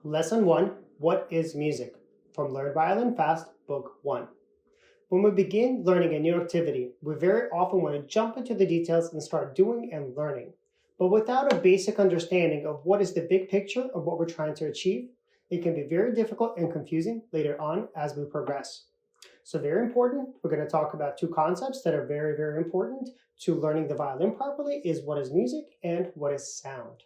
Lesson 1, What is Music? From Learn Violin Fast, Book 1. When we begin learning a new activity, we very often want to jump into the details and start doing and learning. But without a basic understanding of what is the big picture of what we're trying to achieve, it can be very difficult and confusing later on as we progress. So very important, we're going to talk about two concepts that are very, very important to learning the violin properly is what is music and what is sound.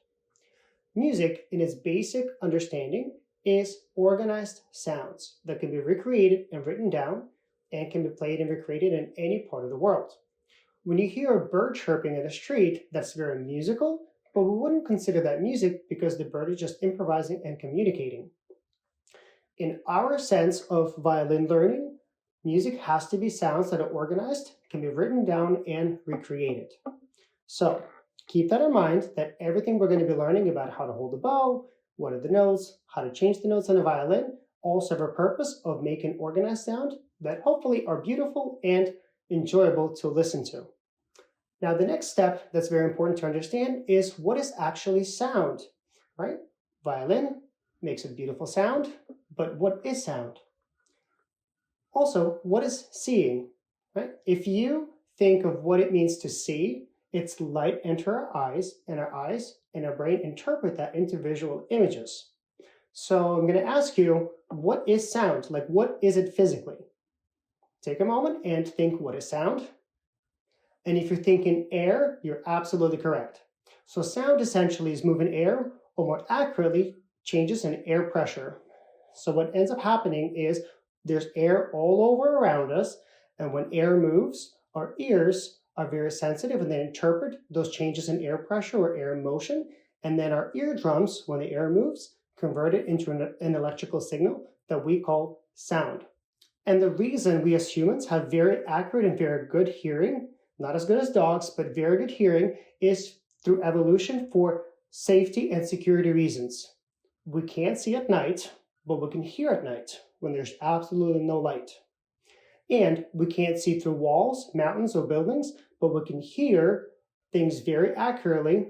Music, in its basic understanding, is organized sounds that can be recreated and written down and can be played and recreated in any part of the world. When you hear a bird chirping in the street, that's very musical, but we wouldn't consider that music because the bird is just improvising and communicating. In our sense of violin learning, music has to be sounds that are organized, can be written down and recreated. So, keep that in mind that everything we're going to be learning about how to hold the bow, what are the notes, how to change the notes on a violin, all serve a purpose of making organized sound that hopefully are beautiful and enjoyable to listen to. Now, the next step that's very important to understand is what is actually sound, right? Violin makes a beautiful sound, but what is sound? Also, what is seeing, right? If you think of what it means to see, it's light enter our eyes and our brain interpret that into visual images. So I'm going to ask you, what is sound? Like, what is it physically? Take a moment and think, what is sound? And if you're thinking air, you're absolutely correct. So sound essentially is moving air, or more accurately, changes in air pressure. So what ends up happening is there's air all over around us, and when air moves, our ears are very sensitive and they interpret those changes in air pressure or air motion, and then our eardrums, when the air moves, convert it into an electrical signal that we call sound. And the reason we as humans have very accurate and very good hearing, not as good as dogs, but very good hearing, is through evolution for safety and security reasons. We can't see at night, but we can hear at night when there's absolutely no light. And we can't see through walls, mountains, or buildings, but we can hear things very accurately,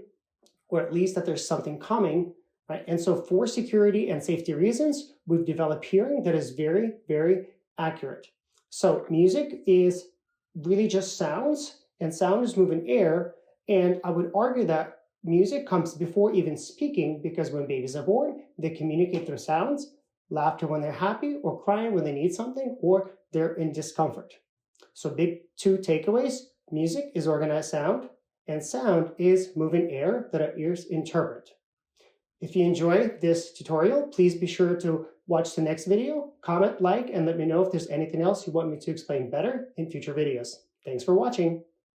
or at least that there's something coming, right? And so for security and safety reasons, we've developed hearing that is very, very accurate. So music is really just sounds, and sound is moving air. And I would argue that music comes before even speaking, because when babies are born, they communicate through sounds, laughter when they're happy, or crying when they need something, or they're in discomfort. So big two takeaways: music is organized sound, and sound is moving air that our ears interpret. If you enjoy this tutorial, please be sure to watch the next video, comment, like, and let me know if there's anything else you want me to explain better in future videos. Thanks for watching.